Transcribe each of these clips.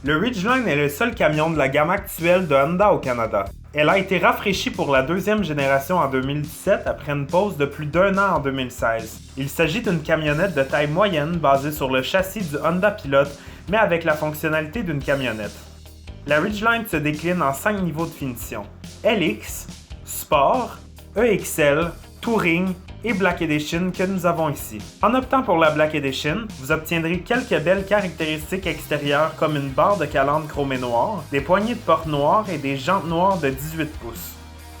Le Ridgeline est le seul camion de la gamme actuelle de Honda au Canada. Elle a été rafraîchie pour la deuxième génération en 2017 après une pause de plus d'1 an en 2016. Il s'agit d'une camionnette de taille moyenne basée sur le châssis du Honda Pilot mais avec la fonctionnalité d'une camionnette. La Ridgeline se décline en 5 niveaux de finition: LX, Sport, EXL, Touring et Black Edition que nous avons ici. En optant pour la Black Edition, vous obtiendrez quelques belles caractéristiques extérieures comme une barre de calandre chromée noire, des poignées de porte noires et des jantes noires de 18 pouces.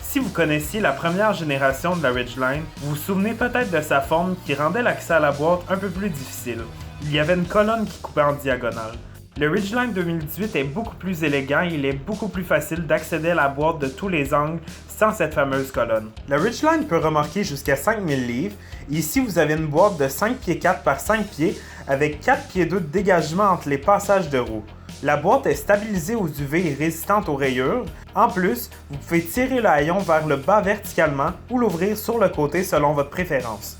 Si vous connaissiez la première génération de la Ridgeline, vous vous souvenez peut-être de sa forme qui rendait l'accès à la boîte un peu plus difficile. Il y avait une colonne qui coupait en diagonale. Le Ridgeline 2018 est beaucoup plus élégant et il est beaucoup plus facile d'accéder à la boîte de tous les angles sans cette fameuse colonne. Le Ridgeline peut remorquer jusqu'à 5000 livres et ici vous avez une boîte de 5 pieds 4 par 5 pieds avec 4 pieds 2 de dégagement entre les passages de roues. La boîte est stabilisée aux UV et résistante aux rayures. En plus, vous pouvez tirer le haillon vers le bas verticalement ou l'ouvrir sur le côté selon votre préférence.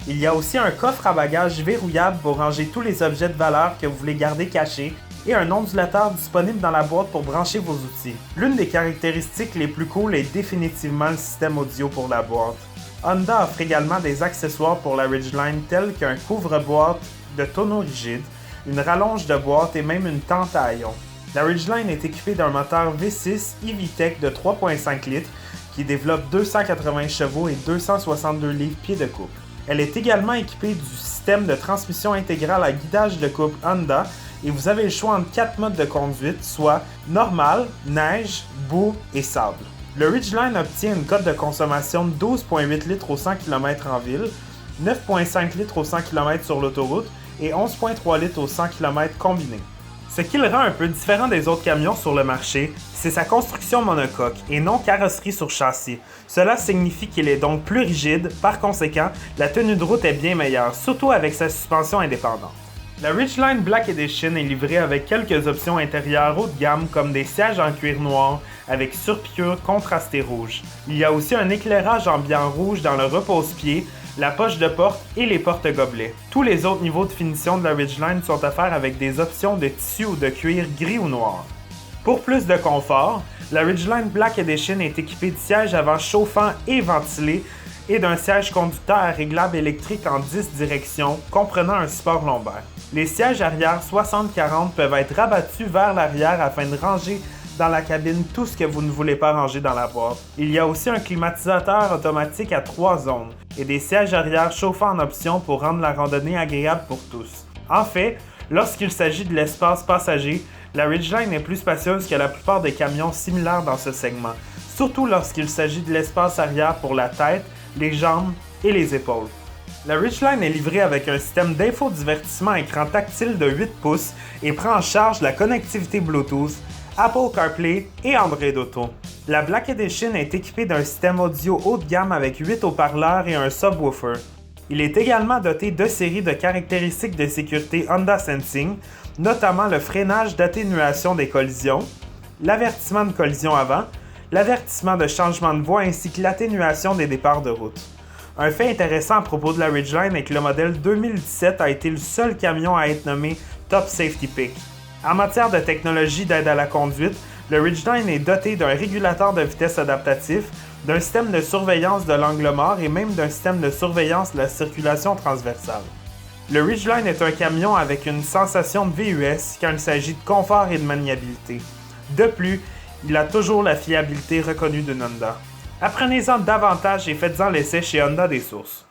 Il y a aussi un coffre à bagages verrouillable pour ranger tous les objets de valeur que vous voulez garder cachés et un ondulateur disponible dans la boîte pour brancher vos outils. L'une des caractéristiques les plus cool est définitivement le système audio pour la boîte. Honda offre également des accessoires pour la Ridgeline tels qu'un couvre-boîte de tonneau rigide, une rallonge de boîte et même une tente à haillons. La Ridgeline est équipée d'un moteur V6 EVTEC de 3.5 litres qui développe 280 chevaux et 262 livres-pieds de couple. Elle est également équipée du système de transmission intégrale à guidage de couple Honda et vous avez le choix entre 4 modes de conduite, soit normal, neige, boue et sable. Le Ridgeline obtient une cote de consommation de 12,8 litres au 100 km en ville, 9,5 litres au 100 km sur l'autoroute et 11,3 litres au 100 km combiné. Ce qui le rend un peu différent des autres camions sur le marché, c'est sa construction monocoque et non carrosserie sur châssis. Cela signifie qu'il est donc plus rigide, par conséquent, la tenue de route est bien meilleure, surtout avec sa suspension indépendante. La Ridgeline Black Edition est livrée avec quelques options intérieures haut de gamme comme des sièges en cuir noir avec surpiqûre contrastée rouge. Il y a aussi un éclairage ambiant rouge dans le repose-pied, la poche de porte et les porte-gobelets. Tous les autres niveaux de finition de la Ridgeline sont offerts avec des options de tissu ou de cuir gris ou noir. Pour plus de confort, la Ridgeline Black Edition est équipée de sièges avant chauffants et ventilés et d'un siège conducteur réglable électrique en 10 directions, comprenant un support lombaire. Les sièges arrière 60-40 peuvent être rabattus vers l'arrière afin de ranger dans la cabine tout ce que vous ne voulez pas ranger dans la boîte. Il y a aussi un climatisateur automatique à 3 zones et des sièges arrière chauffants en option pour rendre la randonnée agréable pour tous. En fait, lorsqu'il s'agit de l'espace passager, la Ridgeline est plus spacieuse que la plupart des camions similaires dans ce segment, surtout lorsqu'il s'agit de l'espace arrière pour la tête, les jambes et les épaules. La Ridgeline est livrée avec un système d'infodivertissement à écran tactile de 8 pouces et prend en charge la connectivité Bluetooth, Apple CarPlay et Android Auto. La Black Edition est équipée d'un système audio haut de gamme avec 8 haut-parleurs et un subwoofer. Il est également doté de séries de caractéristiques de sécurité Honda Sensing, notamment le freinage d'atténuation des collisions, l'avertissement de collision avant, l'avertissement de changement de voie ainsi que l'atténuation des départs de route. Un fait intéressant à propos de la Ridgeline est que le modèle 2017 a été le seul camion à être nommé Top Safety Pick. En matière de technologie d'aide à la conduite, le Ridgeline est doté d'un régulateur de vitesse adaptatif, d'un système de surveillance de l'angle mort et même d'un système de surveillance de la circulation transversale. Le Ridgeline est un camion avec une sensation de VUS quand il s'agit de confort et de maniabilité. De plus, il a toujours la fiabilité reconnue d'une Honda. Apprenez-en davantage et faites-en l'essai chez Honda des Sources.